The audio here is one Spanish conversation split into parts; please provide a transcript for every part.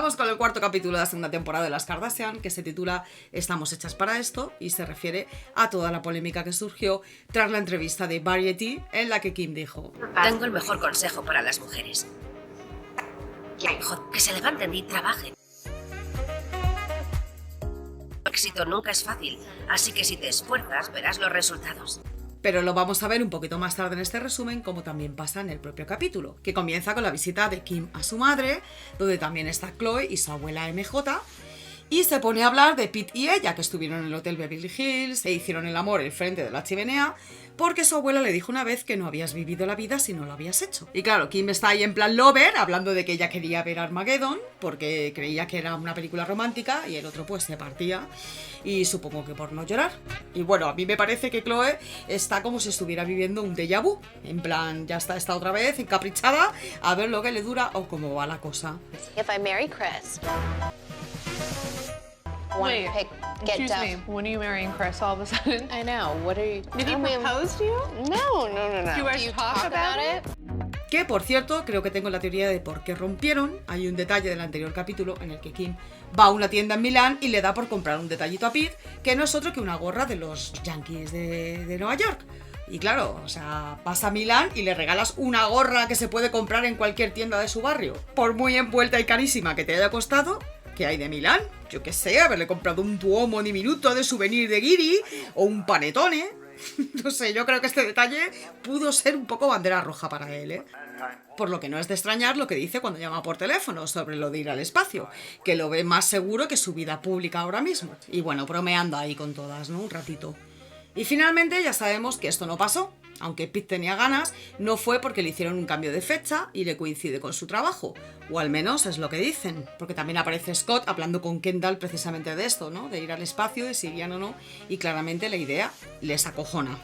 Vamos con el cuarto capítulo de la segunda temporada de Las Kardashian, que se titula Estamos hechas para esto, y se refiere a toda la polémica que surgió tras la entrevista de Variety en la que Kim dijo: tengo el mejor consejo para las mujeres. Que se levanten y trabajen. El éxito nunca es fácil, así que si te esfuerzas verás los resultados. Pero lo vamos a ver un poquito más tarde en este resumen, como también pasa en el propio capítulo, que comienza con la visita de Kim a su madre, donde también está Khloe y su abuela MJ, y se pone a hablar de Pete y ella, que estuvieron en el hotel Beverly Hills, e hicieron el amor en frente de la chimenea, porque su abuela le dijo una vez que no habías vivido la vida si no lo habías hecho. Y claro, Kim está ahí en plan lover, hablando de que ella quería ver Armageddon, porque creía que era una película romántica, y el otro pues se partía, y supongo que por no llorar. Y bueno, a mí me parece que Khloe está como si estuviera viviendo un déjà vu, en plan, ya está otra vez encaprichada, a ver lo que le dura o cómo va la cosa. If I marry Chris... Wait, excuse me, when are you marrying Chris all of a sudden? I know, what are you... Did he propose to you? No. You guys Do you talk about it? Que, por cierto, creo que tengo la teoría de por qué rompieron. Hay un detalle del anterior capítulo en el que Kim va a una tienda en Milán y le da por comprar un detallito a Pete, que no es otro que una gorra de los Yankees de Nueva York. Y claro, o sea, vas a Milán y le regalas una gorra que se puede comprar en cualquier tienda de su barrio. Por muy envuelta y carísima que te haya costado, ¿qué hay de Milán? Yo qué sé, haberle comprado un Duomo diminuto de souvenir de Giri o un panetone. No sé, yo creo que este detalle pudo ser un poco bandera roja para él, ¿eh? Por lo que no es de extrañar lo que dice cuando llama por teléfono sobre lo de ir al espacio, que lo ve más seguro que su vida pública ahora mismo. Y bueno, bromeando ahí con todas, ¿no? Un ratito. Y finalmente ya sabemos que esto no pasó. Aunque Pete tenía ganas, no fue porque le hicieron un cambio de fecha y le coincide con su trabajo. O al menos es lo que dicen. Porque también aparece Scott hablando con Kendall precisamente de esto, ¿no? De ir al espacio, de si irían o no. Y claramente la idea les acojona.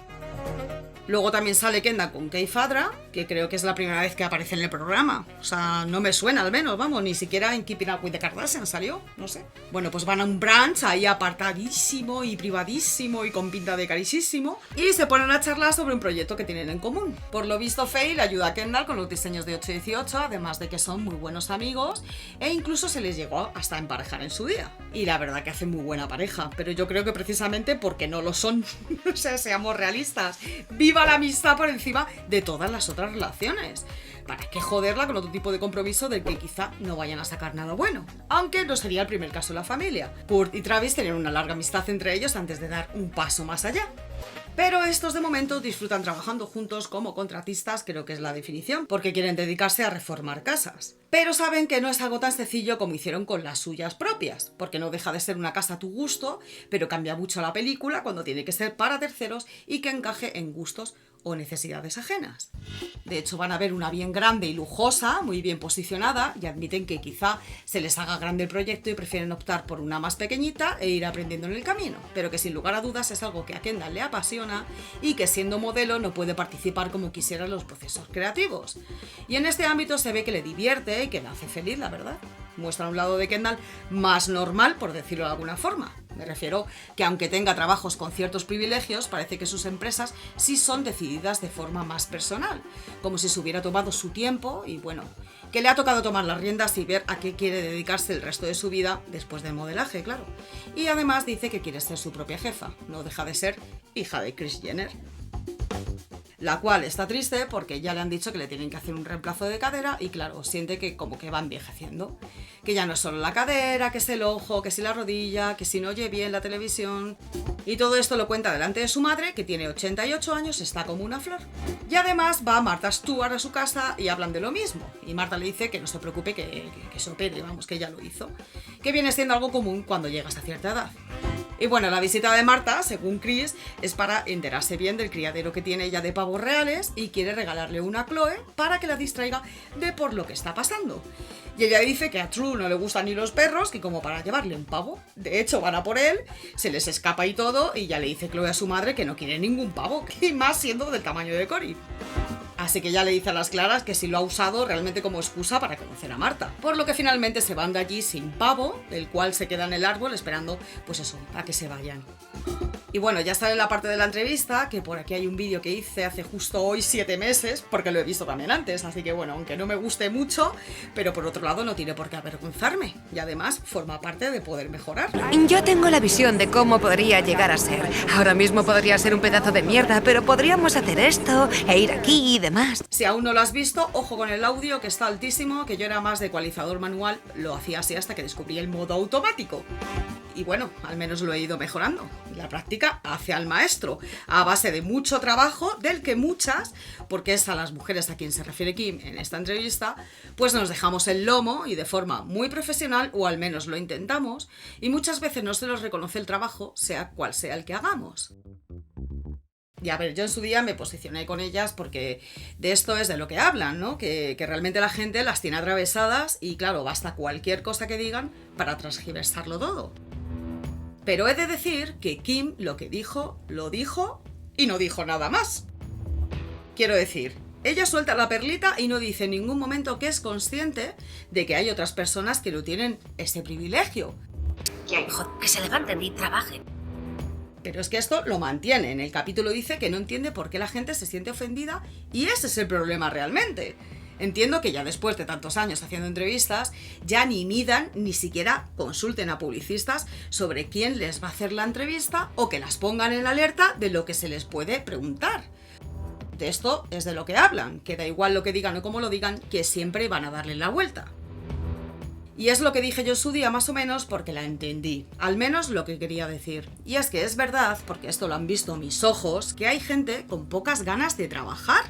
Luego también sale Kendall con Kay Fadra, que creo que es la primera vez que aparece en el programa. O sea, no me suena al menos, vamos, ni siquiera en Keeping Up with the Kardashians salió, no sé. Bueno, pues van a un brunch ahí apartadísimo y privadísimo y con pinta de carísimo, y se ponen a charlar sobre un proyecto que tienen en común. Por lo visto, Faye le ayuda a Kendall con los diseños de 818, además de que son muy buenos amigos, e incluso se les llegó hasta emparejar en su día. Y la verdad que hacen muy buena pareja, pero yo creo que precisamente porque no lo son. O sea, seamos realistas. ¡Viva la amistad por encima de todas las otras relaciones! ¿Para qué joderla con otro tipo de compromiso del que quizá no vayan a sacar nada bueno? Aunque no sería el primer caso de la familia. Kurt y Travis tenían una larga amistad entre ellos antes de dar un paso más allá. Pero estos de momento disfrutan trabajando juntos como contratistas, creo que es la definición, porque quieren dedicarse a reformar casas. Pero saben que no es algo tan sencillo como hicieron con las suyas propias, porque no deja de ser una casa a tu gusto, pero cambia mucho la película cuando tiene que ser para terceros y que encaje en gustos o necesidades ajenas. De hecho, van a ver una bien grande y lujosa, muy bien posicionada, y admiten que quizá se les haga grande el proyecto y prefieren optar por una más pequeñita e ir aprendiendo en el camino, pero que sin lugar a dudas es algo que a Kendall le apasiona y que siendo modelo no puede participar como quisiera en los procesos creativos. Y en este ámbito se ve que le divierte y que le hace feliz, la verdad. Muestra un lado de Kendall más normal, por decirlo de alguna forma. Me refiero que aunque tenga trabajos con ciertos privilegios, parece que sus empresas sí son decididas de forma más personal, como si se hubiera tomado su tiempo y bueno, que le ha tocado tomar las riendas y ver a qué quiere dedicarse el resto de su vida después del modelaje, claro. Y además dice que quiere ser su propia jefa, no deja de ser hija de Kris Jenner. La cual está triste porque ya le han dicho que le tienen que hacer un reemplazo de cadera y claro, siente que como que va envejeciendo. Que ya no es solo la cadera, que es el ojo, que si la rodilla, que si no oye bien la televisión. Y todo esto lo cuenta delante de su madre, que tiene 88 años, está como una flor. Y además va Martha Stewart a su casa y hablan de lo mismo. Y Martha le dice que no se preocupe, que se opere, vamos, que ya lo hizo. Que viene siendo algo común cuando llegas a cierta edad. Y bueno, la visita de Martha, según Kris, es para enterarse bien del criadero que tiene ella de pavos reales y quiere regalarle una a Khloe para que la distraiga de por lo que está pasando. Y ella dice que a True no le gustan ni los perros, que como para llevarle un pavo. De hecho, van a por él, se les escapa y todo, y ya le dice Khloe a su madre que no quiere ningún pavo, y más siendo del tamaño de Cory. Así que ya le dice a las claras que sí lo ha usado realmente como excusa para conocer a Marta. Por lo que finalmente se van de allí sin pavo, el cual se queda en el árbol esperando, pues eso, a que se vayan. Y bueno, ya sale la parte de la entrevista, que por aquí hay un vídeo que hice hace justo hoy 7 meses, porque lo he visto también antes, así que bueno, aunque no me guste mucho, pero por otro lado no tiene por qué avergonzarme, y además forma parte de poder mejorar. Yo tengo la visión de cómo podría llegar a ser. Ahora mismo podría ser un pedazo de mierda, pero podríamos hacer esto, e ir aquí y demás. Si aún no lo has visto, ojo con el audio, que está altísimo, que yo era más de ecualizador manual, lo hacía así hasta que descubrí el modo automático. Y bueno, al menos lo he ido mejorando. La práctica hace al maestro, a base de mucho trabajo, del que muchas, porque es a las mujeres a quien se refiere Kim en esta entrevista, pues nos dejamos el lomo y de forma muy profesional, o al menos lo intentamos, y muchas veces no se nos reconoce el trabajo, sea cual sea el que hagamos. Y a ver, yo en su día me posicioné con ellas porque de esto es de lo que hablan, ¿no? Que realmente la gente las tiene atravesadas y claro, basta cualquier cosa que digan para transgiversarlo todo. Pero he de decir que Kim lo que dijo, lo dijo y no dijo nada más. Quiero decir, ella suelta la perlita y no dice en ningún momento que es consciente de que hay otras personas que no tienen ese privilegio. Que se levanten y trabajen. Pero es que esto lo mantiene. En el capítulo dice que no entiende por qué la gente se siente ofendida y ese es el problema realmente. Entiendo que ya después de tantos años haciendo entrevistas, ya ni midan, ni siquiera consulten a publicistas sobre quién les va a hacer la entrevista o que las pongan en alerta de lo que se les puede preguntar. De esto es de lo que hablan, que da igual lo que digan o cómo lo digan, que siempre van a darle la vuelta. Y es lo que dije yo en su día más o menos porque la entendí, al menos lo que quería decir. Y es que es verdad, porque esto lo han visto mis ojos, que hay gente con pocas ganas de trabajar.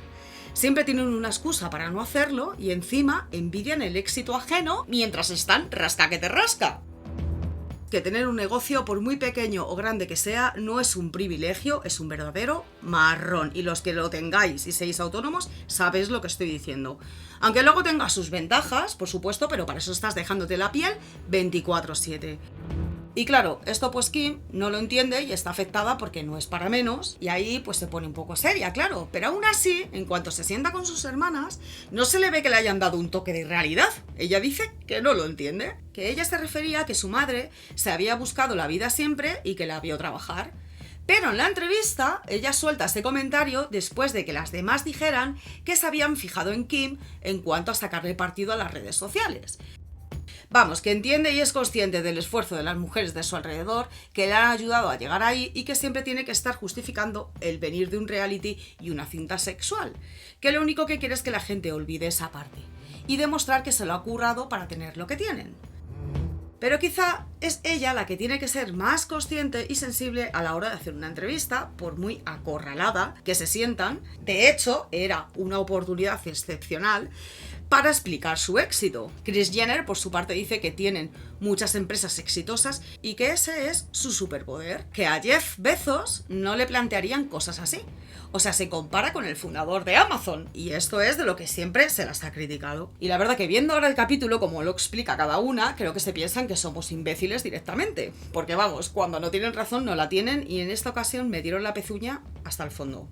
Siempre tienen una excusa para no hacerlo y encima envidian el éxito ajeno mientras están rasca que te rasca. Que tener un negocio, por muy pequeño o grande que sea, no es un privilegio, es un verdadero marrón. Y los que lo tengáis y seáis autónomos, sabéis lo que estoy diciendo. Aunque luego tenga sus ventajas, por supuesto, pero para eso estás dejándote la piel 24/7. Y claro, esto pues Kim no lo entiende y está afectada porque no es para menos y ahí pues se pone un poco seria, claro. Pero aún así, en cuanto se sienta con sus hermanas, no se le ve que le hayan dado un toque de realidad. Ella dice que no lo entiende, que ella se refería a que su madre se había buscado la vida siempre y que la vio trabajar. Pero en la entrevista, ella suelta ese comentario después de que las demás dijeran que se habían fijado en Kim en cuanto a sacarle partido a las redes sociales. Vamos, que entiende y es consciente del esfuerzo de las mujeres de su alrededor que le han ayudado a llegar ahí y que siempre tiene que estar justificando el venir de un reality y una cinta sexual, que lo único que quiere es que la gente olvide esa parte y demostrar que se lo ha currado para tener lo que tienen. Pero quizá es ella la que tiene que ser más consciente y sensible a la hora de hacer una entrevista, por muy acorralada que se sientan. De hecho, era una oportunidad excepcional para explicar su éxito. Kris Jenner, por su parte, dice que tienen muchas empresas exitosas y que ese es su superpoder, que a Jeff Bezos no le plantearían cosas así. O sea, se compara con el fundador de Amazon y esto es de lo que siempre se las ha criticado. Y la verdad que viendo ahora el capítulo, como lo explica cada una, creo que se piensan que somos imbéciles directamente. Porque vamos, cuando no tienen razón no la tienen y en esta ocasión me dieron la pezuña hasta el fondo.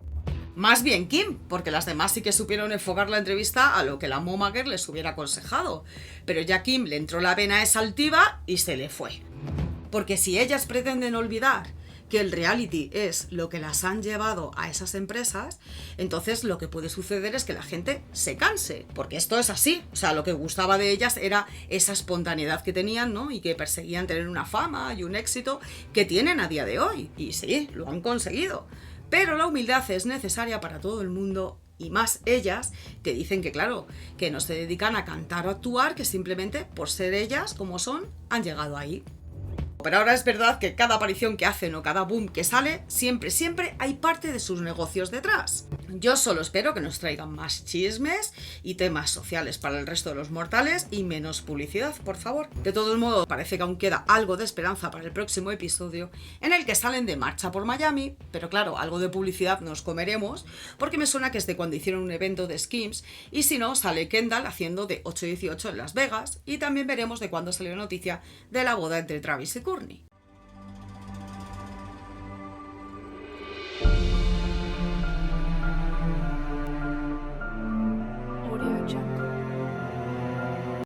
Más bien Kim, porque las demás sí que supieron enfocar la entrevista a lo que la momager les hubiera aconsejado. Pero ya Kim le entró la vena esa altiva y se le fue. Porque si ellas pretenden olvidar que el reality es lo que las han llevado a esas empresas, entonces lo que puede suceder es que la gente se canse, porque esto es así. O sea, lo que gustaba de ellas era esa espontaneidad que tenían, ¿no? Y que perseguían tener una fama y un éxito que tienen a día de hoy. Y sí, lo han conseguido. Pero la humildad es necesaria para todo el mundo y más ellas que dicen que claro, que no se dedican a cantar o actuar, que simplemente por ser ellas como son, han llegado ahí. Pero ahora es verdad que cada aparición que hacen o cada boom que sale, siempre hay parte de sus negocios detrás. Yo solo espero que nos traigan más chismes y temas sociales para el resto de los mortales y menos publicidad, por favor. De todos modos, parece que aún queda algo de esperanza para el próximo episodio en el que salen de marcha por Miami, pero claro, algo de publicidad nos comeremos porque me suena que es de cuando hicieron un evento de Skims y si no, sale Kendall haciendo de 8-18 en Las Vegas y también veremos de cuándo salió la noticia de la boda entre Travis y Kourtney.